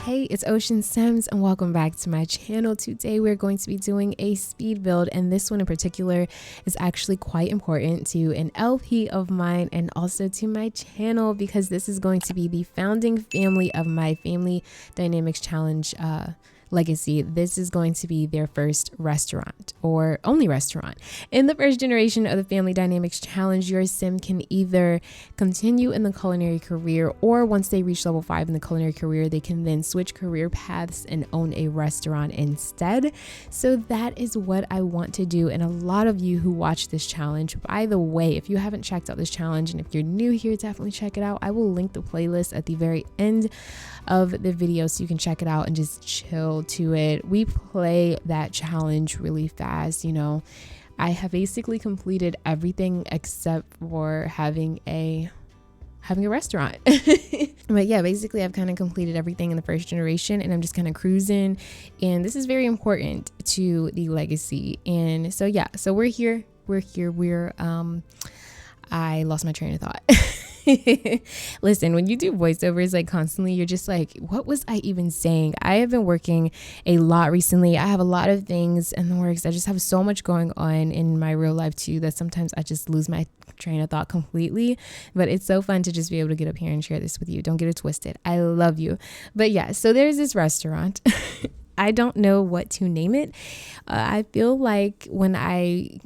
Hey, it's Ocean Sims and welcome back to my channel. Today we're going to be doing a speed build, and this one in particular is actually quite important to an LP of mine and also to my channel because this is going to be the founding family of my Family Dynamics Challenge legacy. This is going to be their first restaurant or only restaurant. In the first generation of the Family Dynamics Challenge, your sim can either continue in the culinary career, or once they reach level 5 in the culinary career, they can then switch career paths and own a restaurant instead. So that is what I want to do. And a lot of you who watch this challenge, by the way, if you haven't checked out this challenge and if you're new here, definitely check it out. I will link the playlist at the very end of the video so you can check it out and just chill to it. We play that challenge really fast. You know, I have basically completed everything except for having a restaurant. But yeah, basically I've kind of completed everything in the first generation and I'm just kind of cruising, and this is very important to the legacy. And so yeah, so we're here I lost my train of thought. Listen, when you do voiceovers like constantly, you're just like, what was I even saying? I have been working a lot recently. I have a lot of things in the works. I just have so much going on in my real life too that sometimes I just lose my train of thought completely. But it's so fun to just be able to get up here and share this with you. Don't get it twisted. I love you. But yeah, so there's this restaurant. I don't know what to name it. I feel like when I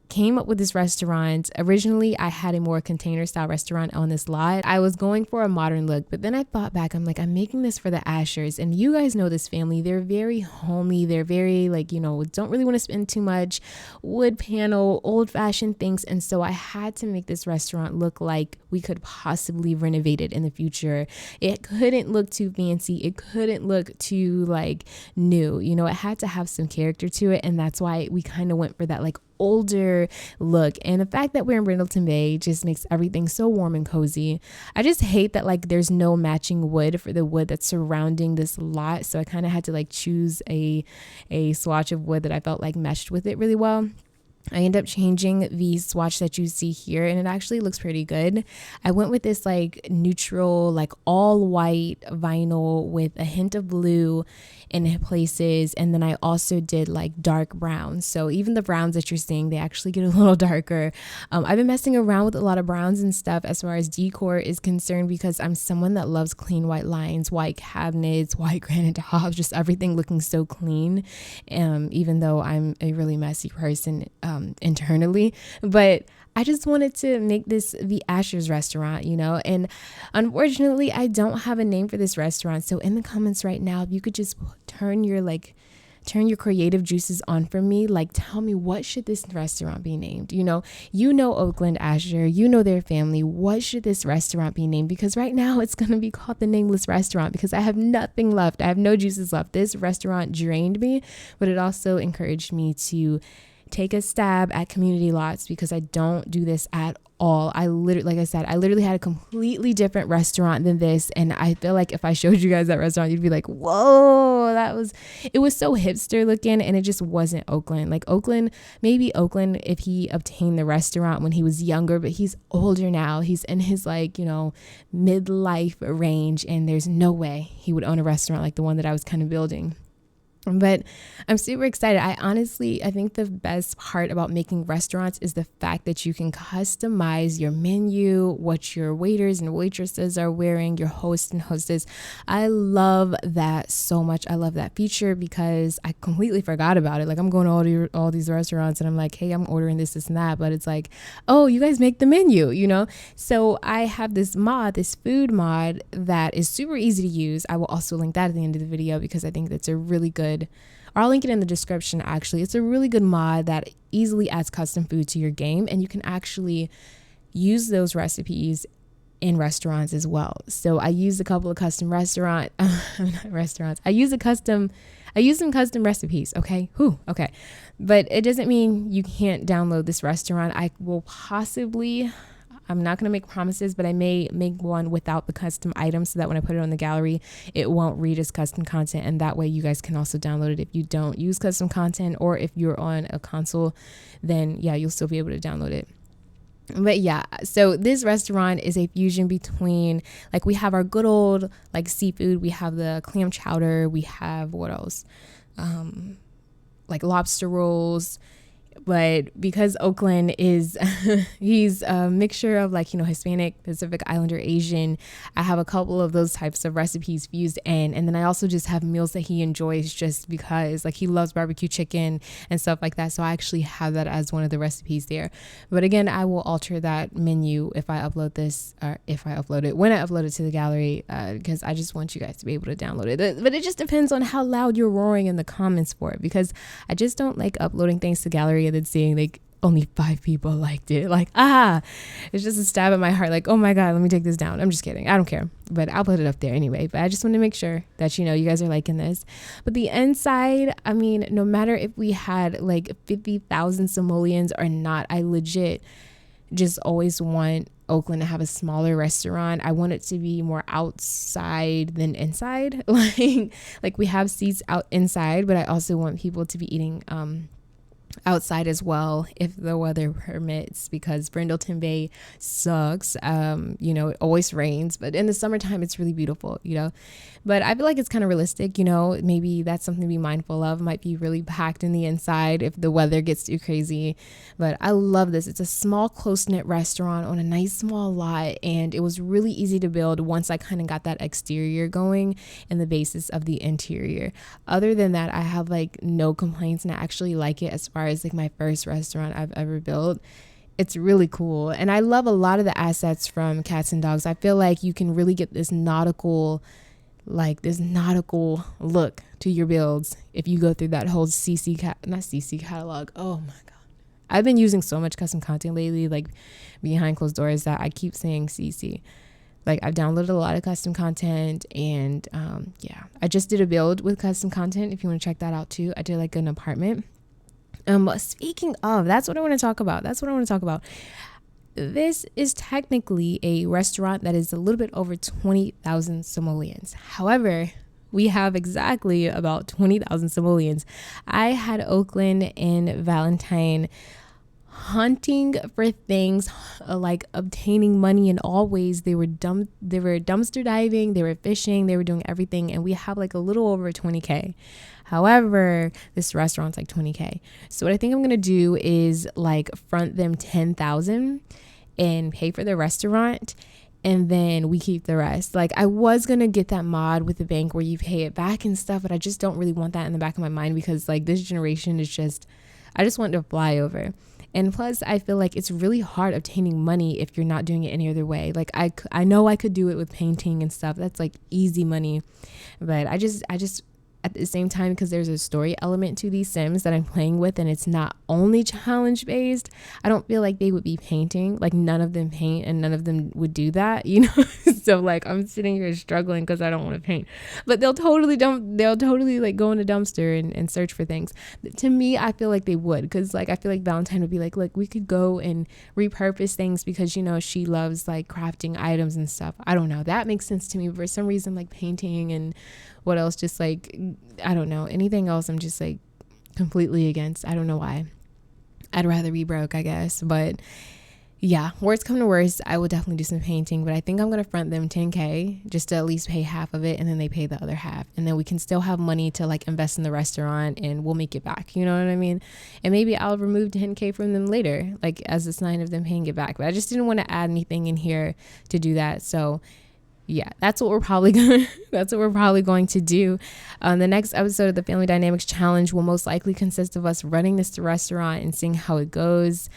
came up with this restaurant, originally I had a more container style restaurant on this lot. I was going for a modern look, but then I thought back, I'm like, I'm making this for the Ashers, and you guys know this family. They're very homey. They're very like, you know, don't really want to spend too much, wood panel, old fashioned things. And so I had to make this restaurant look like we could possibly renovate it in the future. It couldn't look too fancy. It couldn't look too like new, you know, it had to have some character to it. And that's why we kind of went for that like older look. And the fact that we're in Brindleton Bay just makes everything so warm and cozy. I just hate that like there's no matching wood for the wood that's surrounding this lot, so I kind of had to like choose a swatch of wood that I felt like meshed with it really well. I end up changing the swatch that you see here, and it actually looks pretty good. I went with this like neutral, like all white vinyl with a hint of blue in places, and then I also did like dark browns. So even the browns that you're seeing, they actually get a little darker. I've been messing around with a lot of browns and stuff as far as decor is concerned because I'm someone that loves clean white lines, white cabinets, white granite hobs, just everything looking so clean. Even though I'm a really messy person internally, but I just wanted to make this the Asher's restaurant, you know, and unfortunately I don't have a name for this restaurant. So in the comments right now, if you could just turn your creative juices on for me, like tell me, what should this restaurant be named? You know Oakland Asher, you know their family. What should this restaurant be named? Because right now it's going to be called the Nameless Restaurant because I have nothing left. I have no juices left. This restaurant drained me, but it also encouraged me to take a stab at community lots because I don't do this at all. I literally had a completely different restaurant than this, and I feel like if I showed you guys that restaurant, you'd be like, whoa, it was so hipster looking, and it just wasn't Oakland. Like maybe Oakland if he obtained the restaurant when he was younger, but he's older now. He's in his like, you know, midlife range, and there's no way he would own a restaurant like the one that I was kind of building. But I'm super excited. I think the best part about making restaurants is the fact that you can customize your menu, what your waiters and waitresses are wearing, your host and hostess. I love that so much. I love that feature because I completely forgot about it. Like I'm going to all these restaurants and I'm like, hey, I'm ordering this and that. But it's like, oh, you guys make the menu, you know? So I have this food mod that is super easy to use. I will also link that at the end of the video because I think that's a really good, or I'll link it in the description actually. It's a really good mod that easily adds custom food to your game, and you can actually use those recipes in restaurants as well. So I use a couple of custom I use some custom recipes, okay? Okay. But it doesn't mean you can't download this restaurant. I'm not going to make promises, but I may make one without the custom items so that when I put it on the gallery, it won't read as custom content. And that way you guys can also download it if you don't use custom content, or if you're on a console, then yeah, you'll still be able to download it. But yeah, so this restaurant is a fusion between, like, we have our good old like seafood, we have the clam chowder, we have what else, like lobster rolls. But because Oakland is he's a mixture of, like, Hispanic, Pacific Islander, Asian, I have a couple of those types of recipes fused in. And then I also just have meals that he enjoys, just because, like, he loves barbecue chicken and stuff like that. So I actually have that as one of the recipes there. But again, I will alter that menu if I upload this, or if I upload it, when I upload it to the gallery, because I just want you guys to be able to download it. But it just depends on how loud you're roaring in the comments for it, because I just don't like uploading things to gallery and then seeing like only 5 people liked it. Like, it's just a stab at my heart. Like, oh my God, let me take this down. I'm just kidding. I don't care. But I'll put it up there anyway. But I just want to make sure that, you guys are liking this. But the inside, I mean, no matter if we had like 50,000 simoleons or not, I legit just always want Oakland to have a smaller restaurant. I want it to be more outside than inside. Like we have seats out inside, but I also want people to be eating outside as well, if the weather permits, because Brindleton Bay sucks. It always rains, but in the summertime it's really beautiful, but I feel like it's kind of realistic. Maybe that's something to be mindful of. It might be really packed in the inside if the weather gets too crazy. But I love this. It's a small, close-knit restaurant on a nice small lot, and it was really easy to build once I kind of got that exterior going and the basis of the interior. Other than that, I have like no complaints, and I actually like it as far as like my first restaurant I've ever built. It's really cool, and I love a lot of the assets from Cats and Dogs. I feel like you can really get this nautical look to your builds if you go through that whole not CC catalog. Oh my God, I've been using so much custom content lately, like behind closed doors, that I keep saying CC. Like, I've downloaded a lot of custom content, and I just did a build with custom content. If you want to check that out too, I did like an apartment. Speaking of, that's what I want to talk about. This is technically a restaurant that is a little bit over 20,000 simoleons. However, we have exactly about 20,000 simoleons. I had Oakland and Valentine hunting for things, like obtaining money in all ways. They were dumpster diving, they were fishing, they were doing everything, and we have like a little over 20K. However, this restaurant's like 20K. So what I think I'm gonna do is like front them 10,000 and pay for the restaurant, and then we keep the rest. Like, I was gonna get that mod with the bank where you pay it back and stuff, but I just don't really want that in the back of my mind, because like this generation is just, I just want to fly over. And plus, I feel like it's really hard obtaining money if you're not doing it any other way. Like, I know I could do it with painting and stuff. That's like easy money. But I just at the same time, because there's a story element to these Sims that I'm playing with, and it's not only challenge based, I don't feel like they would be painting. Like, none of them paint, and none of them would do that, So like, I'm sitting here struggling because I don't want to paint, but they'll totally like go in a dumpster and search for things. To me, I feel like they would, because like I feel like Valentine would be like, look, we could go and repurpose things, because she loves like crafting items and stuff. I don't know, that makes sense to me. But for some reason, like painting and what else, just like, I don't know, anything else, I'm just like completely against. I don't know why. I'd rather be broke, I guess. But yeah, worst come to worst, I will definitely do some painting, but I think I'm going to front them 10K just to at least pay half of it, and then they pay the other half, and then we can still have money to like invest in the restaurant, and we'll make it back. You know what I mean? And maybe I'll remove 10K from them later, like as a sign of them paying it back. But I just didn't want to add anything in here to do that. So yeah, that's what we're probably going to do. The next episode of the Family Dynamics Challenge will most likely consist of us running this restaurant and seeing how it goes.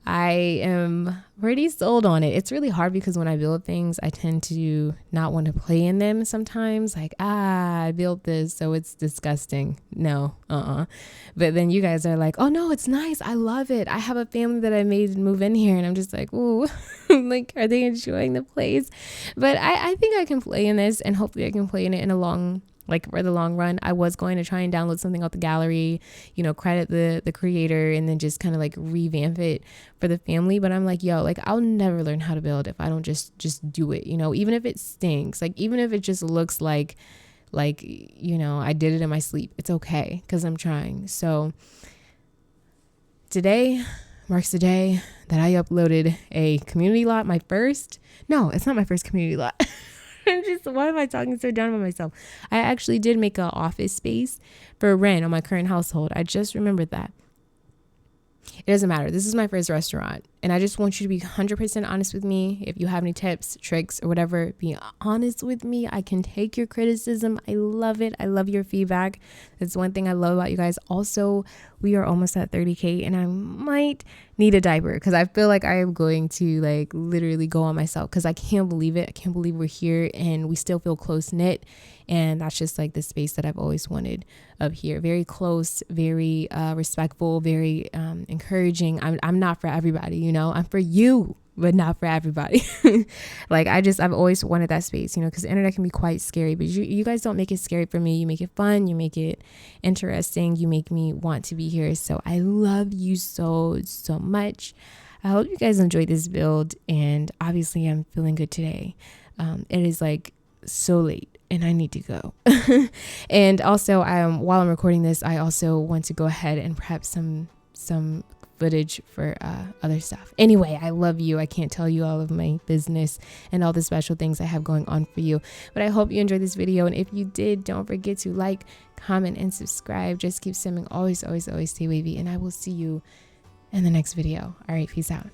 I am pretty sold on it. It's really hard, because when I build things, I tend to not want to play in them sometimes. Like, I built this, so it's disgusting. No, But then you guys are like, oh no, it's nice. I love it. I have a family that I made move in here, and I'm just like, ooh, like, are they enjoying the place? But I think I can play in this, and hopefully I can play in it for the long run. I was going to try and download something out the gallery, credit the creator, and then just kind of like revamp it for the family. But I'm like, yo, like, I'll never learn how to build if I don't just do it, even if it stinks, like, even if it just looks like I did it in my sleep, it's okay, because I'm trying. So today, marks the day that I uploaded a community lot. No, it's not my first community lot. Why am I talking so down about myself? I actually did make an office space for rent on my current household. I just remembered that. It doesn't matter. This is my first restaurant. And I just want you to be 100% honest with me. If you have any tips, tricks, or whatever, be honest with me. I can take your criticism. I love it. I love your feedback. That's one thing I love about you guys. Also, we are almost at 30K and I might need a diaper because I feel like I am going to like literally go on myself because I can't believe it. I can't believe we're here and we still feel close knit. And that's just like the space that I've always wanted up here. Very close, very respectful, very encouraging. I'm not for everybody, you know, I'm for you, but not for everybody. Like I've always wanted that space, you know, because the internet can be quite scary, but you guys don't make it scary for me. You make it fun. You make it interesting. You make me want to be here. So I love you so much. I hope you guys enjoyed this build. And obviously I'm feeling good today. It is like so late and I need to go. And also while I'm recording this, I also want to go ahead and prep some footage for other stuff. Anyway, I love you. I can't tell you all of my business and all the special things I have going on for you, but I hope you enjoyed this video. And if you did, don't forget to like, comment, and subscribe. Just keep simming. Always stay wavy, and I will see you in the next video. All right, peace out.